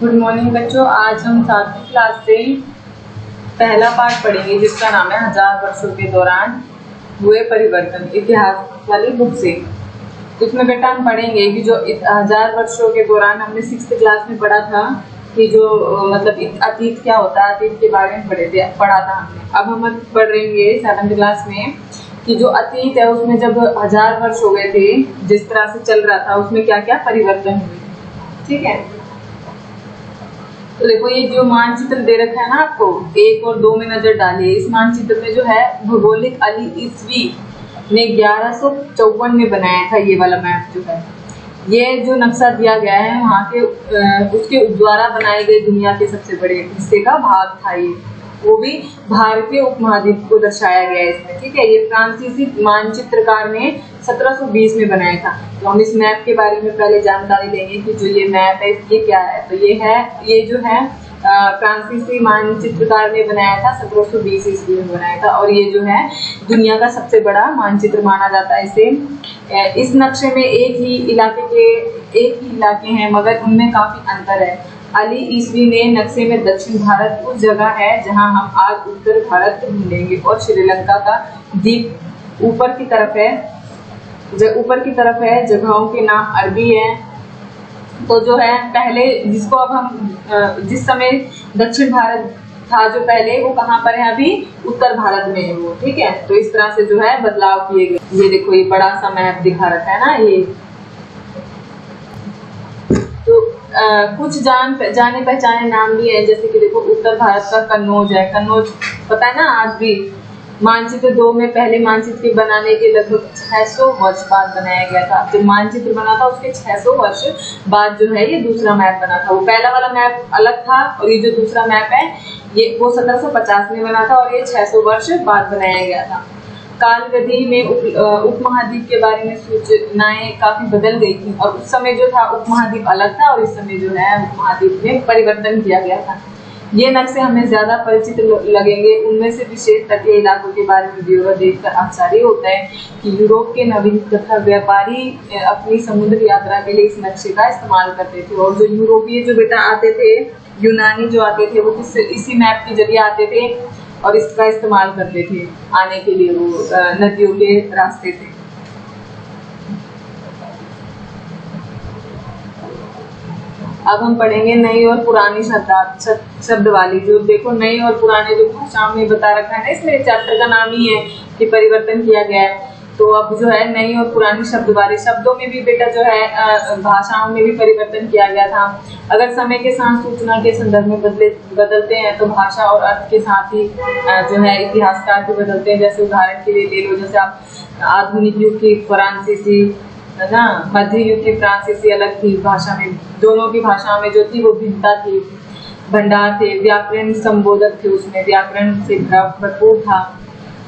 Good morning बच्चों। आज हम 7वीं क्लास से पहला पाठ पढ़ेंगे जिसका नाम है 1000 वर्षों के दौरान हुए परिवर्तन, इतिहास वाली बुक से। इसमें बेटा हम पढ़ेंगे कि जो 1000 वर्षों के दौरान हमने 6th क्लास में पढ़ा था कि जो मतलब अतीत क्या होता है, अतीत के बारे में पढ़ा था हमने। अब हम पढ़ रहेंगे 7th क्लास में कि जो अतीत है उसमें जब 1000 वर्ष हो गए थे, जिस तरह से चल रहा था उसमें क्या क्या परिवर्तन हुए। ठीक है, तो देखो ये जो मानचित्र दे रखा है ना आपको, 1 और 2 में नजर डालिए। इस मानचित्र में जो है भौगोलिक अली ईसवी ने 1154 में बनाया था ये वाला मैप। जो है ये जो नक्शा दिया गया है वहाँ के उसके द्वारा बनाए गए दुनिया के सबसे बड़े हिस्से का भाग था ये, वो भी भारतीय उपमहाद्वीप को दर्शाया गया है इसमें। ठीक है, ये फ्रांसीसी मानचित्रकार ने 1720 में बनाया था। तो हम इस मैप के बारे में पहले जानकारी लेंगे कि जो ये मैप है ये क्या है। तो ये जो है फ्रांसीसी मानचित्रकार ने बनाया था, 1720 ईस्वी में बनाया था, और ये जो है दुनिया का सबसे बड़ा मानचित्र माना जाता है इसे। इस नक्शे में एक ही इलाके हैं मगर उनमें काफी अंतर है। अली ईसवी ने नक्शे में दक्षिण भारत उस जगह है जहां हम आज उत्तर भारत ढूंढेंगे, और श्रीलंका का द्वीप ऊपर की तरफ है। जगहों के नाम अरबी है। तो जो है पहले जिसको अब हम जिस समय दक्षिण भारत था जो पहले, वो कहाँ पर है अभी? उत्तर भारत में है वो। ठीक है, तो इस तरह से जो है बदलाव किए गए। ये देखो ये बड़ा सा मैप दिखा रखा है ना ये। तो कुछ जाने पहचाने नाम भी है, जैसे कि देखो उत्तर भारत का कन्नौज है। कन्नौज पता है ना आज भी। मानचित्र 2 में पहले मानचित्र के बनाने के लगभग 600 वर्ष बाद बनाया गया था। जब मानचित्र बना था उसके 600 वर्ष बाद जो है ये दूसरा मैप बना था। वो पहला वाला मैप अलग था और ये जो दूसरा मैप है ये वो 1750 में बना था और ये 600 वर्ष बाद बनाया गया था। कालगति में उपमहाद्वीप के बारे में सूचनाएं काफी बदल गई थी, और उस समय जो था उपमहाद्वीप अलग था और इस समय जो है उपमहाद्वीप में परिवर्तन किया गया था। ये नक्शे हमें ज्यादा परिचित लगेंगे। उनमें से विशेष तटीय इलाकों के बारे में ब्यौरा देखकर आश्चर्य होता है कि यूरोप के नाविक तथा व्यापारी अपनी समुद्र यात्रा के लिए इस नक्शे का इस्तेमाल करते थे। और जो यूरोपीय जो बेटा आते थे, यूनानी जो आते थे, वो इसी मैप के जरिए आते थे और इसका इस्तेमाल करते थे आने के लिए। वो नदियों के रास्ते थे। अब हम पढ़ेंगे नई और पुरानी शब्दावली। जो देखो नई और पुराने जो भाषाओं में बता रखा है ना, इसमें चैप्टर का नाम ही है कि परिवर्तन किया गया है। तो अब जो है नई और पुरानी शब्दावली, शब्दों में भी बेटा जो है भाषाओं में भी परिवर्तन किया गया था। अगर समय के साथ सूचना के संदर्भ में बदलते हैं तो भाषा और अर्थ के साथ ही जो है इतिहासकार भी बदलते हैं। जैसे उदाहरण के लिए ले लो, जैसे आप आधुनिक युग की फ्रांसीसी है ना, मध्य युग की फ्रांसीसी अलग थी भाषा में, दोनों की भाषाओं में जो थी वो भिन्नता थी। भंडार थे, व्याकरण संबोधक थे, उसमें व्याकरण से भरपूर था।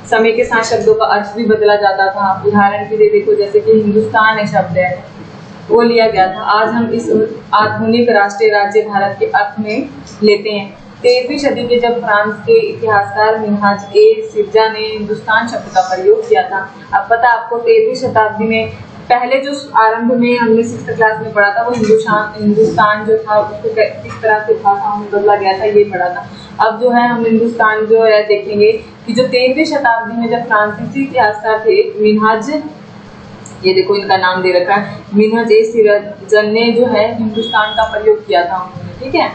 समय के साथ शब्दों का अर्थ भी बदला जाता था। उदाहरण के लिए देखो, जैसे कि हिंदुस्तान एक शब्द है वो लिया गया था, आज हम इस आधुनिक राष्ट्रीय राज्य भारत के अर्थ में लेते हैं। 13वीं सदी के जब फ्रांस के इतिहासकार मिन्हाज ए सिरजा ने हिंदुस्तान शब्द का प्रयोग किया था। अब पता आपको 13वीं शताब्दी में पहले जो आरंभ में हमने 6th क्लास में पढ़ा था वो हिंदुस्तान जो था उसको किस तरह से भाषाओं में बदला गया था ये पढ़ा था। अब जो है हम हिंदुस्तान जो है देखेंगे कि जो 13वीं शताब्दी में जब फ्रांसीसी इतिहासकार थे मिन्हाज, ये देखो इनका नाम दे रखा है, मिन्हाज ए सिरजन ने जो है हिंदुस्तान का प्रयोग किया था उन्होंने। ठीक है,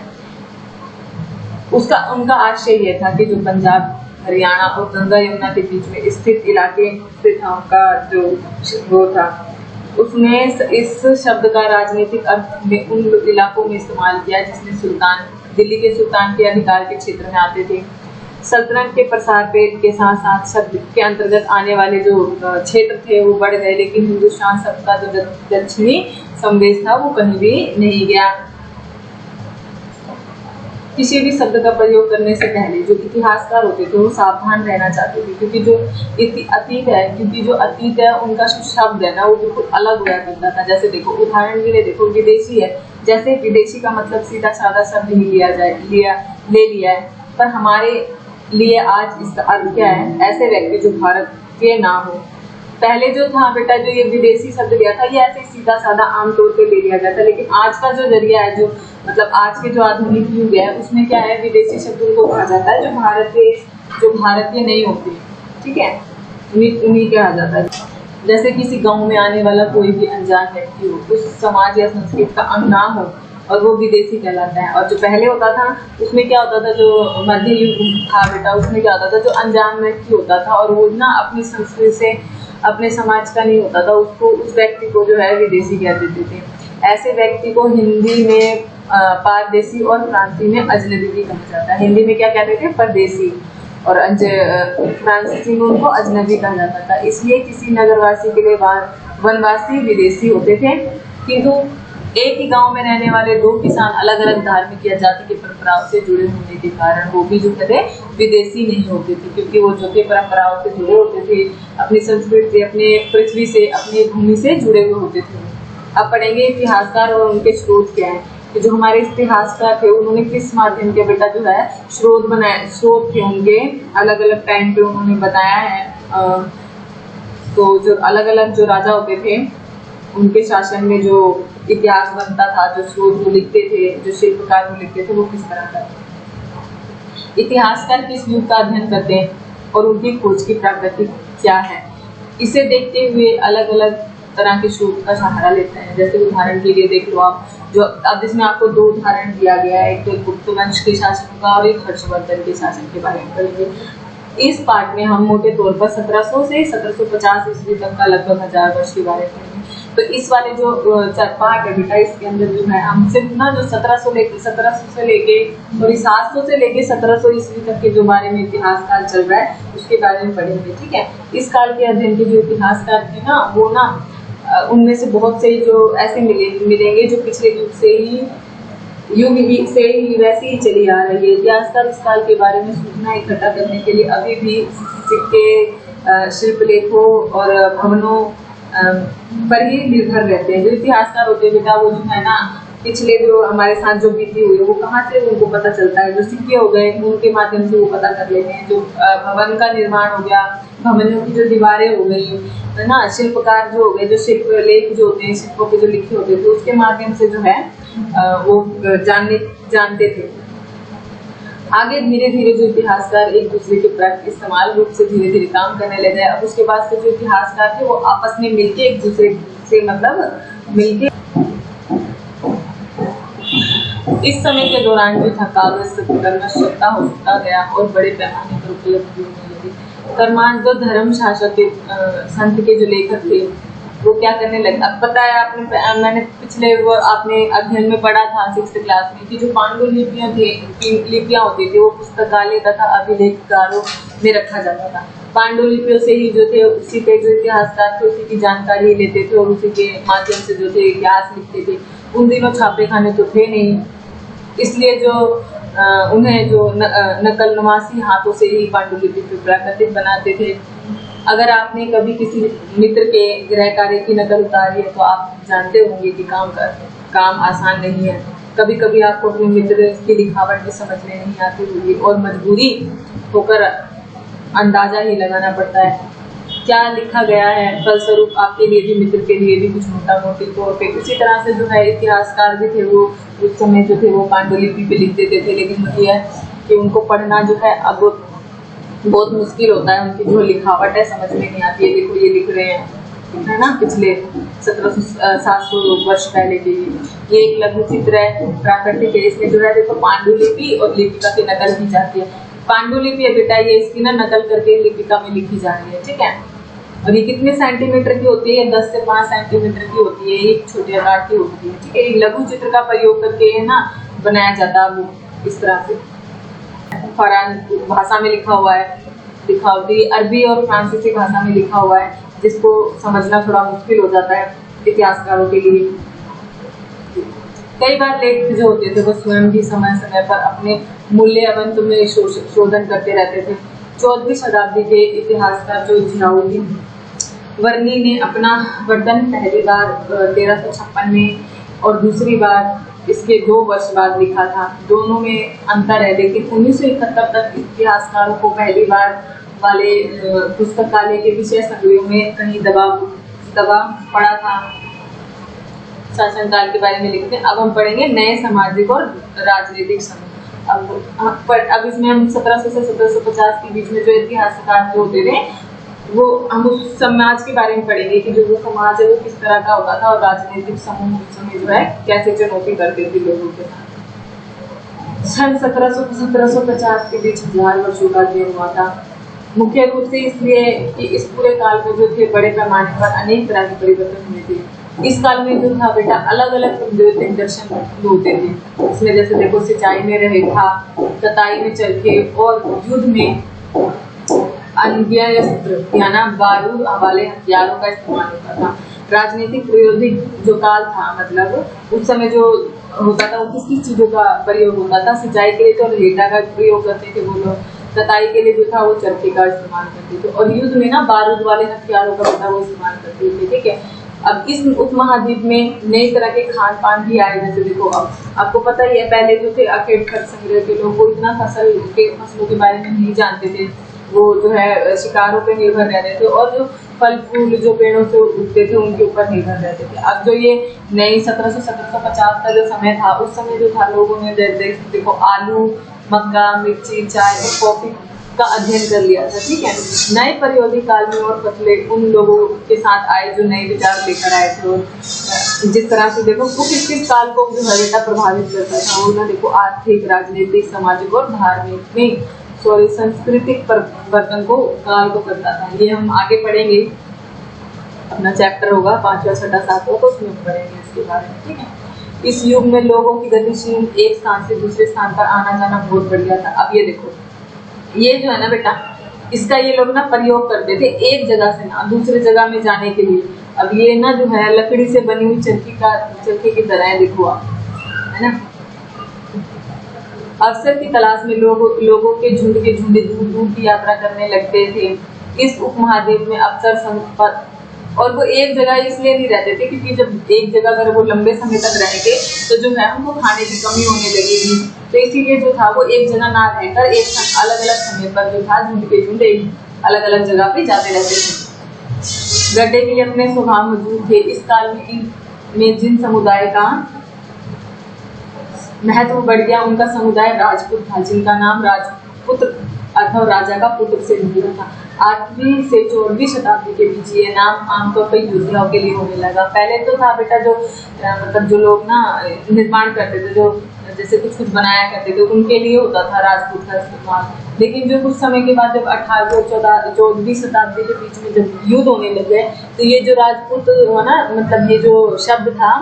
उनका आशय ये था कि जो पंजाब, हरियाणा और गंगा यमुना के बीच में स्थित इलाके से था उनका जो वो था, उसने इस शब्द का राजनीतिक अर्थ में उन इलाकों में इस्तेमाल किया जिसमें दिल्ली के सुल्तान के अधिकार के क्षेत्र में आते थे। सल्तनत के प्रसार के साथ साथ शब्द के अंतर्गत आने वाले जो क्षेत्र थे वो बढ़ गए, लेकिन हिंदुस्तान शब्द का जो दक्षिणी संदेश था वो कहीं भी नहीं गया। किसी भी शब्द का प्रयोग करने से पहले जो इतिहासकार होते थे वो सावधान रहना चाहते थे, क्योंकि जो अतीत है उनका शब्द है ना वो बिल्कुल अलग हुआ करता था। जैसे देखो उदाहरण के लिए देखो, विदेशी है, जैसे विदेशी का मतलब सीधा साधा शब्द ही ले लिया है, पर हमारे लिए आज इसका अर्थ क्या है? ऐसे व्यक्ति जो भारत के ना हो, पहले जो था बेटा, जो ये विदेशी शब्द दिया था, ये ऐसे सीधा साधा आम तौर पे ले लिया गया था, लेकिन आज का जो जरिया है, जो मतलब आज के जो आधुनिक युग है, उसमें क्या है, विदेशी शब्दों को कहा जाता है जो भारतीय नहीं होते, ठीक है, उन्हीं कहा जाता है। जैसे किसी गांव में आने वाला कोई भी अनजान व्यक्ति हो, उस समाज या संस्कृति का अंग ना हो, और वो विदेशी कहलाता है। और जो पहले होता था उसमें क्या होता था, जो मध्य युग था बेटा, उसमें क्या होता था, जो अनजान व्यक्ति होता था और वो ना अपनी संस्कृति से, अपने समाज का नहीं होता था, उसको, उस व्यक्ति को जो है विदेशी कह देते थे। ऐसे व्यक्ति को हिंदी में पारदेशी और फ्रांसी में अजनबी भी कहा जाता है। हिंदी में क्या कहते थे, परदेशी, और फ्रांसीसी में उनको अजनबी कहा जाता था। इसलिए किसी नगरवासी के लिए वनवासी विदेशी होते थे। किंतु एक ही गांव में रहने वाले दो किसान अलग अलग धार्मिक या जाति की परंपराओं से जुड़े होने के कारण वो भी जो थे विदेशी नहीं होते थे, क्योंकि वो जो थे परंपराओं से जुड़े होते थे, अपनी संस्कृति से, अपने पृथ्वी से, अपनी भूमि से जुड़े हुए होते थे। अब पढ़ेंगे इतिहासकार और उनके स्रोत क्या है। कि जो हमारे इतिहासकार थे, उन्होंने किस माध्यम के बेटा जो है स्रोत बनाए, स्रोत थे उनके, अलग अलग टाइम पे उन्होंने बताया है। तो जो अलग अलग जो राजा होते थे, उनके शासन में जो इतिहास बनता था, जो स्रोत वो लिखते थे, जो शिल्पकार वो लिखते थे, वो किस तरह का। इतिहासकार किस युग का अध्ययन करते हैं और उनकी खोज की प्रकृति क्या है, इसे देखते हुए अलग अलग तरह के स्रोत का सहारा लेते हैं। जैसे उदाहरण के लिए देख लो आप, जो अब इसमें आपको दो उदाहरण दिया गया है, एक तो गुप्त वंश के शासन का और एक हर्षवर्धन के शासन के बारे में पढ़ेंगे। इस पार्ट में हम मोटे तौर पर 1700 से 1750 ईस्वी तक का लगभग 1000 वर्ष के बारे में पढ़ेंगे। तो इस वाले जो पार्ट है बेटा, इसके अंदर जो है हम सिर्फ ना जो 1700 से लेके और 700 से लेके 1700 ईस्वी तक के जो बारे में इतिहास काल चल रहा है, उसके बारे में पढ़ेंगे, ठीक है। इस काल के अध्ययन के जो इतिहासकार थे ना, वो ना उनमें से बहुत से जो ऐसे मिलेंगे जो पिछले युग से ही वैसे ही चली आ रही है। इतिहासकार इस काल के बारे में सूचना इकट्ठा करने के लिए अभी भी सिक्के, शिल्पलेखों और भवनों पर ही निर्भर रहते हैं। जो इतिहासकार होते हैं बेटा, वो जो है ना पिछले जो हमारे साथ जो बीती हुई है, वो कहाँ से उनको पता चलता है। जो सिक्के हो गए, उनके माध्यम से वो पता कर लेते हैं। जो भवन का निर्माण हो गया, भवनों की जो दीवारें हो गई है ना, शिल्पकार जो हो गए, जो शिल्पलेख जो होते हैं, शिल्पों पे जो लिखे होते थे, उसके माध्यम से जो है वो जानते थे। आगे धीरे धीरे जो इतिहासकार एक दूसरे के प्रति इस्तेमाल रूप से धीरे धीरे काम करने लगे। अब उसके बाद से जो इतिहासकार थे वो आपस में मिलके एक दूसरे से मतलब मिलके, इस समय के दौरान जो था कागज करना सस्ता होता गया और बड़े पैमाने पर उपलब्ध होने लगे। कर्मांत जो धर्म शासक के संत के जो लेखक थे, वो क्या करने लगे। अब पता है मैंने पिछले वो आपने अध्ययन में पढ़ा था 6th क्लास में कि जो पांडुलिपियां होती थी, वो पुस्तकालय तथा अभिलेखकारों में रखा जाता था। पांडुलिपियों से ही जो थे, उसी पे जो इतिहासकार थे उसी की जानकारी लेते थे और उसी के माध्यम से जो थे इतिहास लिखते थे। उन दिनों छापे खाने तो थे नहीं, इसलिए जो उन्हें जो नकलनुमासी हाथों से ही पांडुलिपि प्राकृतिक बनाते थे। अगर आपने कभी किसी मित्र के गृह कार्य की नकल उतारी है तो आप जानते होंगे कि काम आसान नहीं है। कभी कभी आपको अपने मित्र की लिखावट भी समझ में नहीं आती होगी और मजबूरी होकर अंदाजा ही लगाना पड़ता है क्या लिखा गया है। फलस्वरूप आपके लिए भी, मित्र के लिए भी कुछ मोटा मोटी तौर पे उसी तरह से जो है इतिहासकार भी थे, वो उस समय जो थे वो पांडुलिपि पे लिख देते थे। लेकिन वही है कि उनको पढ़ना जो है अब बहुत मुश्किल होता है, उनकी जो लिखावट है समझ में नहीं आती है। देखो ये लिख रहे हैं, है ना, पिछले 700 वर्ष पहले के लिए। ये एक लघु चित्र है, प्राकृतिक है। इसमें जो है देखो पांडुलिपि और लिपिका की नकल की जाती है। पांडुलिपि है बेटा, ये इसकी ना नकल करके लिपिका में लिखी जा रही है, ठीक है। और ये कितने सेंटीमीटर की होती है? 10 से 5 सेंटीमीटर की होती है। ये छोटे आकार की होती है, ठीक है। एक लघु चित्र का प्रयोग करके है ना बनाया जाता है वो इस तरह से। फरांसी भाषा में लिखा हुआ है, लिखा होती है अरबी और फ्रांसीसी भाषा में लिखा हुआ है, जिसको समझना थोड़ा मुश्किल हो जाता है इतिहासकारों के लिए। कई बार लेख जो होते थे वो स्वयं भी समय समय पर अपने मूल्य अवंत में शोधन करते रहते थे। 14वीं शताब्दी के इतिहासकार जो जियाउद्दीन वर्नी ने अपना वर्णन पहली बार 1356 में और दूसरी बार इसके 2 वर्ष बाद लिखा था। दोनों में अंतर है, लेकिन 1971 तक इतिहासकारों को पहली बार वाले पुस्तकालय के विषय संग्रह में कहीं दबाव पड़ा था। शासनकाल के बारे में लिखते हैं। अब हम पढ़ेंगे नए सामाजिक और राजनीतिक समूह। अब इसमें हम 1700 से 1750 के बीच में जो इतिहासकार जो होते थे वो हम उस समाज के बारे में पढ़ेंगे कि जो वो समाज है वो किस तरह का होता था और राजनीतिक समूह उस समय जो है कैसे चुनौती करते थे लोगों के साथ। सन 1700 से 1750 के बीच 1000 वर्षों का अध्ययन हुआ था, मुख्य रूप से इसलिए कि इस पूरे काल में जो थे बड़े पैमाने पर अनेक तरह के परिवर्तन हुए थे। इस काल में जो था बेटा अलग अलग दर्शन होते थे। इसमें जैसे देखो सिंचाई में रेखा, कताई में चरखे और युद्ध में अन्यस्त्र याना बारूद वाले हथियारों का इस्तेमाल होता था। राजनीतिक प्रयोगिक जो काल था मतलब उस समय जो होता था वो किस किस चीजों का प्रयोग होता था। सिंचाई के लिए तो रेखा का प्रयोग करते थे वो लोग, कताई के लिए जो था वो चरखे का इस्तेमाल करते थे और युद्ध में ना बारूद वाले हथियारों का वो इस्तेमाल करते थे। ठीक है, अब इस उपमहाद्वीप में नई तरह के खान पान भी आए। जैसे देखो अब आपको पता ही है पहले जो थे अकेटकर संग्रह के लोग वो इतना फसलों के बारे में नहीं जानते थे, वो जो है शिकारों पे निर्भर रहते थे और जो फल फूल जो पेड़ों से उगते थे उनके ऊपर निर्भर रहते थे। अब जो ये नई 1750 का जो समय था उस समय जो था लोगों ने देखो आलू, मक्का, मिर्ची, चाय और कॉफी का अध्ययन कर लिया था। ठीक है, नए प्रायोगिक काल में और फसलें उन लोगों के साथ आए जो नए विचार लेकर आए थे और जिस तरह से देखो वो किस काल को जो है बेटा प्रभावित करता था वो ना देखो आर्थिक, राजनीतिक, सामाजिक और धार्मिक में सांस्कृतिक परिवर्तन को काल को करता था। ये हम आगे पढ़ेंगे, अपना चैप्टर होगा 5वां 6वां 7वां तो उसमें पढ़ेंगे इसके बारे में। ठीक है, इस युग में लोगों की गतिशील एक स्थान से दूसरे स्थान पर आना जाना बहुत बढ़ गया था। अब ये देखो ये जो है ना बेटा इसका ये लोग ना प्रयोग करते थे एक जगह से ना दूसरे जगह में जाने के लिए। अब ये ना जो है लकड़ी से बनी हुई चरखी की तरह है, देखो आप, है ना। अवसर की तलाश में लोगों के झुंड दूर दूर की यात्रा करने लगते थे। इस उपमहाद्वीप में अवसर संपत्ति और वो एक जगह इसलिए नहीं रहते थे क्योंकि जब एक जगह अगर वो लंबे समय तक रहेंगे तो जो है उनको खाने की कमी होने लगेगी। तो इसीलिए जो था वो एक जगह ना रहकर एक अलग अलग समय पर जो था झुंड के झुंड अलग अलग जगह पे जाते रहते थे। गड्ढे के लिए अपने स्वभाव मौजूद थे। इस काल में जिन समुदाय का महत्व बढ़ गया उनका समुदाय राजपूत था, जिनका नाम राजपुत्र अथवा राजा का पुत्र से निकला था। 8वीं से 14वीं शताब्दी के बीच ये नाम आमतौर पर योद्धाओं के लिए होने लगा। पहले तो था बेटा जो मतलब जो लोग ना निर्माण करते थे, जो जैसे कुछ बनाया करते थे उनके लिए होता था राजपूत का इस्तेमाल। लेकिन जो कुछ समय के बाद जब 18वीं 14वीं शताब्दी के बीच में जब युद्ध होने लगे तो ये जो राजपूत है ना मतलब ये जो शब्द था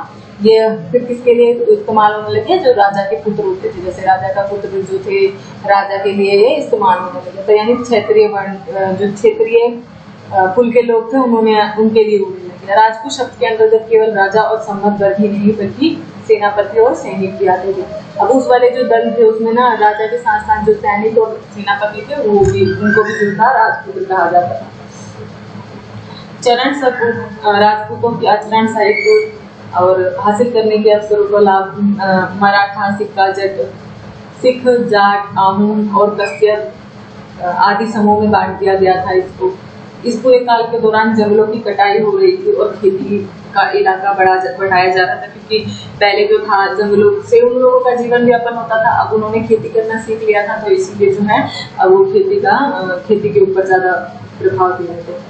ये फिर किसके लिए इस्तेमाल होने लगे, जो राजा के पुत्र होते थे। जैसे राजा का पुत्र जो थे राजा के लिए ये इस्तेमाल होने लगे। तो यानी क्षेत्रीय वर्ण जो क्षेत्रीय कुल के लोग थे उनके लिए होने लगे। राजपूत शब्द के अंतर्गत केवल राजा और संबंध वर्ग ही नहीं बल्कि सेनापति और सैनिक भी आते थे। अब उस वाले जो दल थे उसमें ना राजा के साथ साथ जो सैनिक और सेनापति थे वो भी उनको भी जो था राजपूत कहा जाता था। चरण सब राजपूतों की आचरण साहित्य और हासिल करने के अवसरों का लाभ मराठा, सिक्का, जट, सिख, जाट, आहूम और कश्यप आदि समूह में बांट दिया गया था इसको। इस पूरे काल के दौरान जंगलों की कटाई हो रही थी और खेती का इलाका बढ़ाया जा रहा था क्योंकि पहले जो था जंगलों से उन लोगों का जीवन व्यापन होता था। अब उन्होंने खेती करना सीख लिया था तो इसीलिए जो है अब वो खेती के ऊपर ज्यादा प्रभाव दिया था।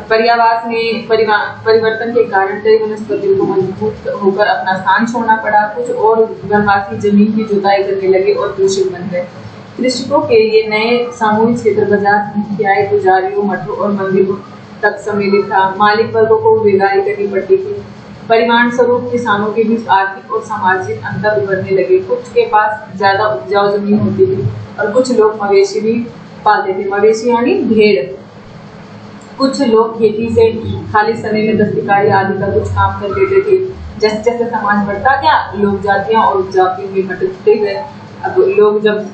पर्यावास में परिवर्तन के कारण कई वनस्पतियों को मजबूत होकर अपना स्थान छोड़ना पड़ा। कुछ और वनवासी जमीन की जुताई करने लगे और कृषक बन गए। कृषकों के ये नए सामूहिक क्षेत्र बाजार, मुखियाए, पुजारियों, मठों और मंदिरों तक सम्मिलित था। मालिक वर्गों को बेगारी करनी पड़ती थी। परिमाण स्वरूप किसानों के बीच आर्थिक और सामाजिक अंतर उभरने लगे। कुछ के पास ज्यादा उपजाऊ जमीन होती थी और कुछ लोग मवेशी भी पालते थे। मवेशी यानी भेड़। कुछ लोग खेती से खाली समय में दस्तकारी आदि का कुछ काम कर लेते थे। जैसे जैसे समाज बढ़ता गया लोग जातियां और उपजातियों में बंटते गए। अब लोग जब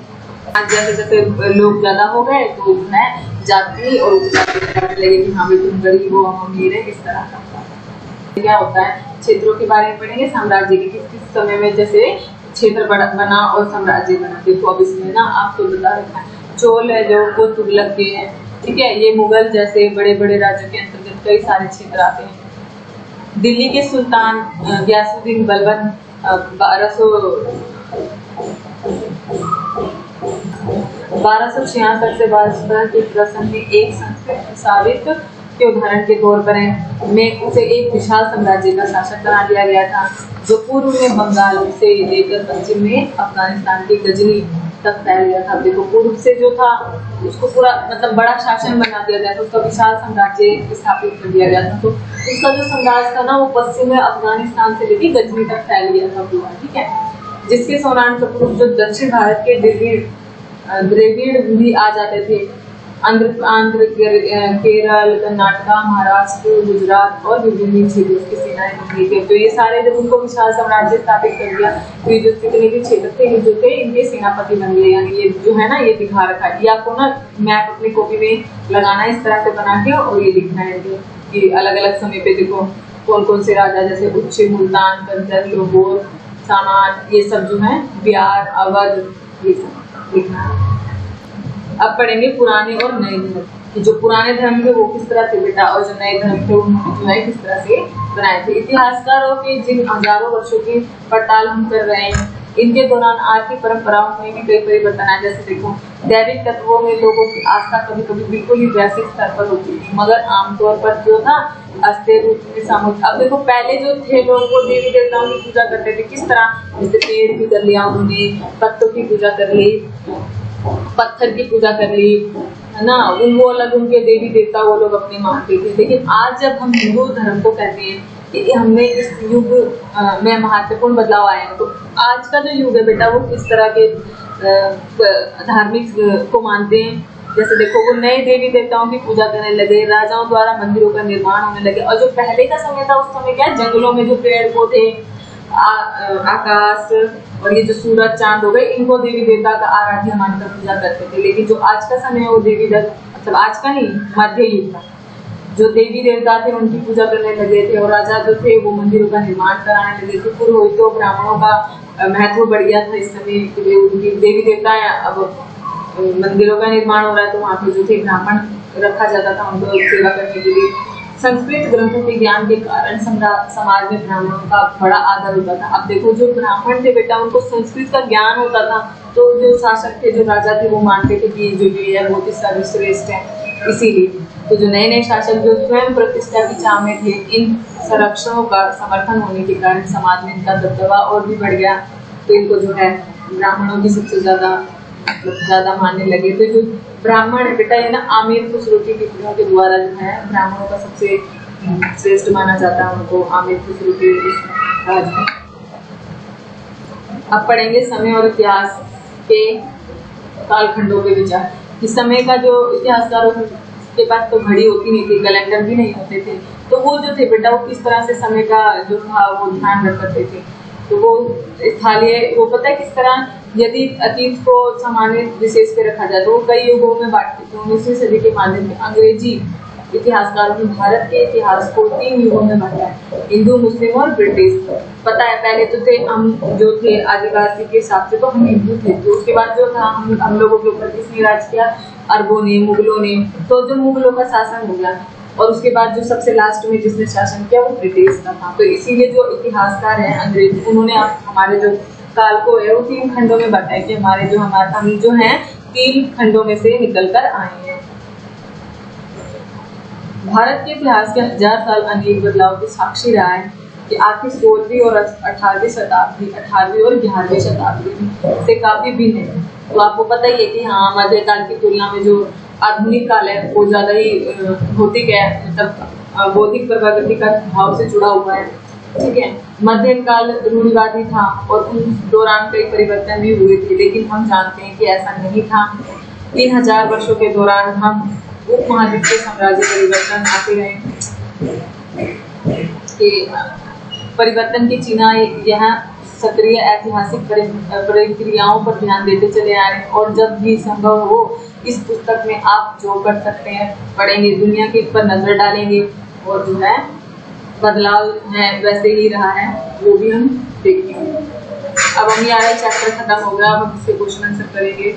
जैसे जैसे लोग ज्यादा हो गए तो उसमें जाति और उपजाति लगे कि हाँ भाई तुम गरीब हो हम अमीर है, इस तरह का क्या होता है। क्षेत्रों के बारे में पढ़ेंगे। साम्राज्य के किस किस समय में जैसे क्षेत्र बना और साम्राज्य बना। देखो अब इसमें ना आपको बता रखा है चोल है जो वो तुगलक के हैं, ठीक है। ये मुगल जैसे बड़े बड़े राज्यों के अंतर्गत कई सारे क्षेत्र आते हैं। दिल्ली के सुल्तान गयासुद्दीन बलबन 1266 से 1200 के प्रसंग में एक संस्कृत प्रसारित के उदाहरण के तौर पर में उसे एक विशाल साम्राज्य का शासक बना दिया गया था, जो पूर्व में बंगाल से लेकर पश्चिम में अफगानिस्तान के गजनी तक फैल गया था। देखो पूर्व से जो था उसको पूरा मतलब बड़ा शासन बना दिया गया था, उसका विशाल साम्राज्य स्थापित कर दिया गया था। तो उसका जो साम्राज्य था ना वो पश्चिम में अफगानिस्तान से लेकर गजनी तक फैल गया था पूरा, ठीक है। जिसके सौरान जो दक्षिण भारत के द्रविड़ भी आ जाते थे। आंध्र केरल कर्नाटका महाराष्ट्र गुजरात और विभिन्न क्षेत्रों की सेनाएं बनी थी। तो ये सारे जब उनको विशाल साम्राज्य स्थापित कर दिया तो ये जो जितने भी क्षेत्र थे जो थे इनके सेनापति बन गए। यानी ये जो है ना ये दिखा रखा है, ये आपको ना मैप अपनी कॉपी में लगाना है इस तरह से बना के और ये लिखना है कि अलग अलग समय पे देखो कौन कौन से राजा जैसे उच्च मुल्तान कंचन लोगोर सामान ये सब जो है बिहार अवध ये सब लिखना है। अब पढ़ेंगे पुराने और नए धर्म कि जो पुराने धर्म थे वो किस तरह से बेटा और जो नए धर्म थे उन्होंने जो है किस तरह से बनाए थे। इतिहासकारों के जिन हजारों वर्षों की पड़ताल हम कर रहे हैं इनके दौरान आज की परंपराओं में भी कई परिवर्तन आए। जैसे देखो दैविक तत्वों में लोगों की आस्था कभी कभी बिल्कुल ही वैश्विक स्तर पर होती थी, मगर आमतौर पर जो था अस्थिर रूप में सामूहिक। अब देखो पहले जो थे लोग वो देवी देवताओं की पूजा करते थे किस तरह, जैसे पेड़ की कर लिया उन्होंने, पत्तों की पूजा कर ली, पत्थर की पूजा कर ली, है ना। वो अलग उनके देवी देवता वो लोग अपने मानते थे। लेकिन आज जब हम हिंदू धर्म को कहते हैं कि हमने इस युग में महत्वपूर्ण बदलाव आए हैं, तो आज का जो युग है बेटा वो किस तरह के धार्मिक को मानते हैं। जैसे देखो वो नए देवी देवताओं की पूजा करने लगे, राजाओं द्वारा मंदिरों का निर्माण होने लगे। और जो पहले का समय था उस समय क्या जंगलों में जो पेड़ पौधे आकाश और ये जो सूरज चांद हो गए इनको देवी देवता का आराध्य मानकर पूजा करते थे। लेकिन जो आज का समय है वो देवी देवता मतलब आज का नहीं मध्य युग का जो देवी देवता थे उनकी पूजा करने लगे थे और राजा जो थे वो मंदिरों का निर्माण कराने लगे थे। पुरोहितों ब्राह्मणों का महत्व बढ़ गया था इस समय के उनकी देवी देवता अब मंदिरों का निर्माण हो रहा है तो वहाँ पे जो थे ब्राह्मण रखा जाता था उनको सेवा करने के लिए। संस्कृत ग्रंथों के ज्ञान के कारण समाज में ब्राह्मणों का बड़ा आदर होता था। अब देखो जो ब्राह्मण थे बेटा उनको संस्कृत का ज्ञान होता था तो जो शासक थे जो राजा थे वो मानते थे कि जो भी है वो सर्वश्रेष्ठ है। इसीलिए तो जो नए नए शासक जो स्वयं प्रतिष्ठा की चाह में थे इन संरक्षणों का समर्थन होने के कारण समाज में इनका दबदबा और भी बढ़ गया। तो इनको जो है ब्राह्मणों की सबसे ज्यादा मानने लगे। तो जो ब्राह्मण है बेटा ये ना आमिर खुसरो की टिप्पणियों के द्वारा जो है ब्राह्मणों का सबसे श्रेष्ठ माना जाता है उनको आमिर खुसरो के राज में। अब पढ़ेंगे समय और इतिहास के कालखंडों के विचार। इस समय का जो इतिहासकारों के पास तो घड़ी होती नहीं थी, कैलेंडर भी नहीं होते थे, तो वो जो थे बेटा वो किस तरह से समय का जो था वो ध्यान रख करते थे। तो वो स्थलीय वो पता है किस तरह यदि अतीत को सामान्य विशेष पे रखा जाए तो वो कई युगों में बांटते थे। 19वीं सदी के माध्यम से अंग्रेजी इतिहासकारों ने भारत के इतिहास को 3 युगों में बांटा है, हिंदू मुस्लिम और ब्रिटिश। पता है पहले तो थे हम जो थे आदिवासी के हिसाब से तो हम हिंदू थे, तो उसके बाद जो था हम लोगों के ऊपर किसने राज किया, अरबों ने मुगलों ने। तो जो मुगलों का शासन हो गया और उसके बाद जो सबसे लास्ट में जिसने शासन किया वो ब्रिटिश का था। तो इसीलिए जो इतिहासकार हैं अंग्रेज उन्होंने हमारे जो काल को है वो 3 खंडों में बांटा है कि हम जो हैं 3 खंडों में से निकल कर आए हैं। भारत के इतिहास के 1000 साल अनेक बदलाव के साक्षी रहा है कि आखिर 16वीं और 18वीं शताब्दी 18वीं और 11वीं शताब्दी से काफी भिन्न है। तो आपको पता ही है कि हाँ मध्यकाल की तुलना में जो आधुनिक काल है वो ज्यादा ही भौतिक है, मतलब बौद्धिक प्रगति का भाव से जुड़ा हुआ है, ठीक है। मध्यम काल रूढ़िवादी था और उन दौरान कई परिवर्तन भी हुए थे, लेकिन हम जानते हैं कि ऐसा नहीं था। 3000 वर्षों के दौरान हम उपमहाद्वीपीय साम्राज्य परिवर्तन आते रहे परिवर्तन की चिन्ह यहाँ सक्रिय ऐतिहासिक प्रक्रियाओं पर ध्यान देते चले आ रहे हैं और जब भी संभव हो इस पुस्तक में आप जो कर सकते हैं पढ़ेंगे, दुनिया के पर नजर डालेंगे और जो है बदलाव है वैसे ही रहा है वो भी हम देखेंगे। अब हम ये चैप्टर खत्म हो गया, अब हम इसके क्वेश्चन आंसर करेंगे।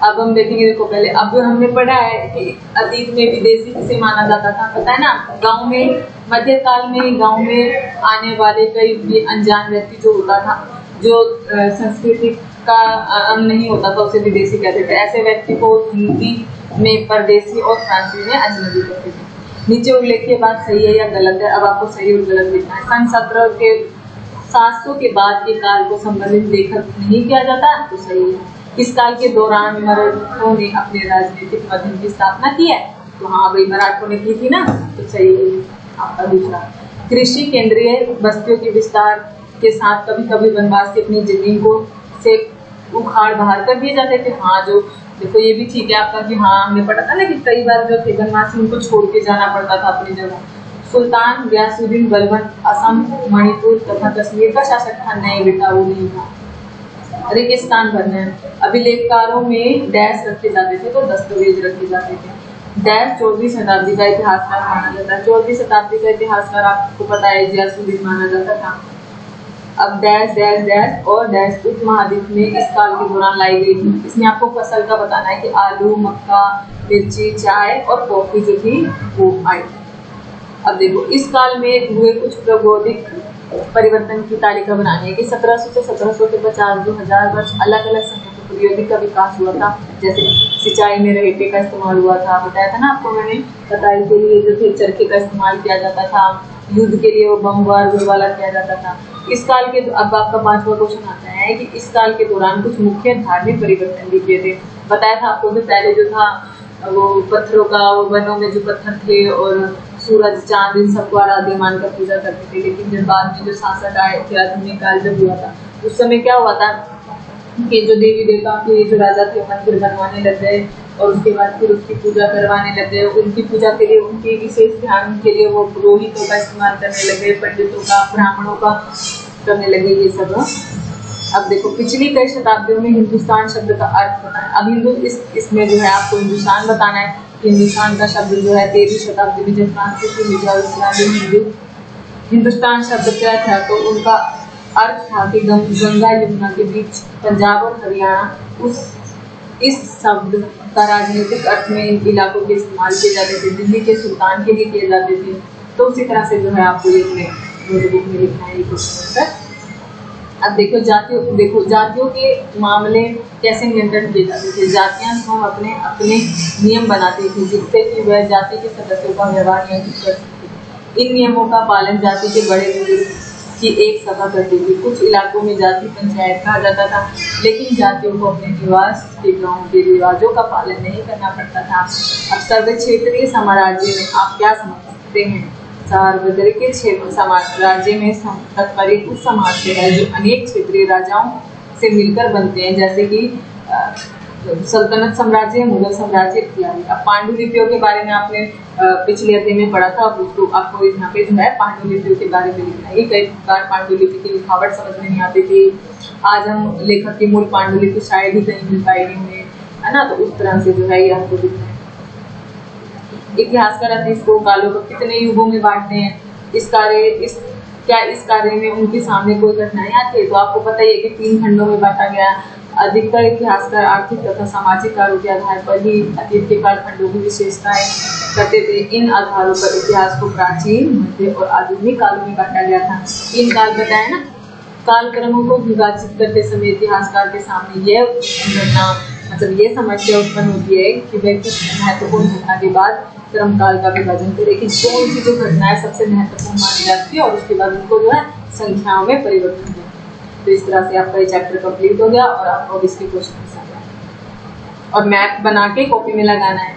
अब हम देखेंगे, देखो पहले अब हमने पढ़ा है कि अतीत में विदेशी किसे माना जाता था, पता है ना। गांव में, मध्यकाल में गांव में आने वाले कई भी अनजान व्यक्ति जो होता था, जो संस्कृति का अंग नहीं होता था, उसे विदेशी कहते थे। ऐसे व्यक्ति को हिंदी में परदेशी और फ्रांसीसी में अजनबी कहते थे। नीचे उल्लेखित बात सही है या गलत है, अब आपको सही और गलत लिखना है। सन 700 के बाद के काल को संबंधित लेखक नहीं किया जाता, तो सही है। इस काल के दौरान मराठों ने अपने राजनीतिक माध्यम की स्थापना की है, तो हाँ भाई मराठों ने की थी ना, तो सही है आपका दूसरा। कृषि केंद्रीय बस्तियों के विस्तार के साथ कभी कभी वनवास की अपनी जमीन को से उखाड़ बाहर कर दिए जाते थे। हाँ, जो देखो ये भी ठीक है आपका कि हाँ हमने पढ़ा था ना कि कई बार जो थे वनवासी उनको छोड़ के जाना पड़ता था अपनी जगह। सुल्तान गयासुद्दीन बलबन असम, मणिपुर तथा कश्मीर का शासक था, नहीं बेटा वो नहीं था। रेगिस्तान बनना है। अभिलेखकारों में डैश रखे जाते थे, तो दस्तावेज रखे जाते थे। डैश 14वीं शताब्दी का इतिहासकार माना जाता है। 14वीं शताब्दी का इतिहासकार आपको पता है गयासुद्दीन माना जाता था। अब डैश डैश डैश और डैश उपमहाद्वीप में इस काल के दौरान लाई गई थी। इसमें आपको फसल का बताना है कि आलू, मक्का, मिर्ची, चाय और कॉफी जो थी वो आई। अब देखो इस काल में हुए कुछ भौगोलिक परिवर्तन की तालिका बनानी है कि 1700 से 1750 जो 1000 वर्ष अलग अलग समय पर प्रौद्योगिकी का विकास हुआ था। जैसे सिंचाई में रेटे का इस्तेमाल हुआ था, बताया था ना आपको मैंने। कटाई के लिए जो थे चरखे का इस्तेमाल किया जाता था। युद्ध के लिए वो बम वाला किया जाता था। इस काल के, अब आपका 5वां क्वेश्चन आता है कि इस काल के दौरान कुछ मुख्य धार्मिक परिवर्तन भी किए थे। बताया था आपको कि पहले जो था वो पत्थरों का, वो वनों में जो पत्थर थे और सूरज, चांद, इन सबको आराध्य मानकर पूजा करते थे। लेकिन जब बाद में जो शासक आए थे, आधुनिक काल जब हुआ था, उस समय क्या हुआ था कि जो देवी देवता के जो राजा थे मंदिर बनवाने लग गए और उसके बाद फिर उसकी पूजा करवाने लग गए। उनकी पूजा के लिए, उनके विशेष ध्यान के लिए वो पुरोहितों का इस्तेमाल करने लगे, पंडितों का, ब्राह्मणों का करने लगे ये सब। अब देखो पिछली कई शताब्दियों में हिंदुस्तान शब्द का अर्थ बताना है। अब इसमें जो है आपको हिंदुस्तान बताना है। हिंदुस्तान का शब्द जो है 13वीं शताब्दी में जब फ्रांसीसी हिंदुस्तान शब्द क्या था, तो उनका अर्थ था कि गंगा यमुना के बीच पंजाब और हरियाणा। इस शब्द का राजनीतिक अर्थ में इन इलाकों के इस्तेमाल किए जाते थे, दिल्ली के सुल्तान के लिए किए जाते थे। तो उसी तरह से जो है आपको ये नोटबुक में लिखना है ये क्वेश्चन। अब देखो जातियों के मामले कैसे नियंत्रण किए जाते थे। जातियां स्वयं अपने अपने नियम बनाती थी जिससे कि वह जाति के सदस्यों का व्यवहार नियंत्रित कर सकती। इन नियमों का पालन जाति के बड़े बुजुर्ग की एक सभा करती थी। कुछ इलाकों में जाति पंचायत कहा जाता था, लेकिन जातियों को अपने निवास के गाँव के रिवाजों का पालन नहीं करना पड़ता था। अब सर्व क्षेत्रीय साम्राज्य में आप क्या समझ सकते हैं? सार्वत्रिक राज्य में तात्पर्य उस समाज से है जो अनेक क्षेत्रीय राजाओं से मिलकर बनते हैं, जैसे कि सल्तनत साम्राज्य, मुगल साम्राज्य इत्यादि। अब पांडुलिपियों के बारे में आपने पिछले अध्याय में पढ़ा था, अब उसको आपको यहाँ पे जो है पांडुलिपियों के बारे में लिखना है। कई बार पांडुलिपि की लिखावट समझ में नहीं आती थी। आज हम लेखक की मूल पांडुलिपि शायद ही कहीं मिल पाएगी हमें, है ना। तो उस तरह से जो है ये आपको लिखना है। इतिहासकार अतीत को कालों को कितने युगों में बांटते हैं? इस कार्य में उनके सामने कोई कठिनाई आती है? तो आपको पता ही है कि 3 खंडों में बांटा गया। अधिकतर इतिहासकार आर्थिक तथा सामाजिक कार्यों के आधार पर ही अतीत के कालखंडों की विशेषताएं करते थे। इन आधारों पर इतिहास को प्राचीन, मध्य और आधुनिक कालों में बांटा गया था। 3 काल बताया ना। कालक्रमों को विभाजित करते समय इतिहासकार के सामने यह घटना, मतलब ये समस्या उत्पन्न होती है कि वह किस महत्वपूर्ण घटना के बाद क्रमकाल का विभाजन करे कि कौन सी जो घटना है सबसे महत्वपूर्ण मानी जाती है और उसके बाद उनको जो है संख्याओं में परिवर्तन करते हैं। तो इस तरह से आपका ये चैप्टर कंप्लीट हो गया और आपको इसके क्वेश्चन और मैप बना के कॉपी में लगाना है।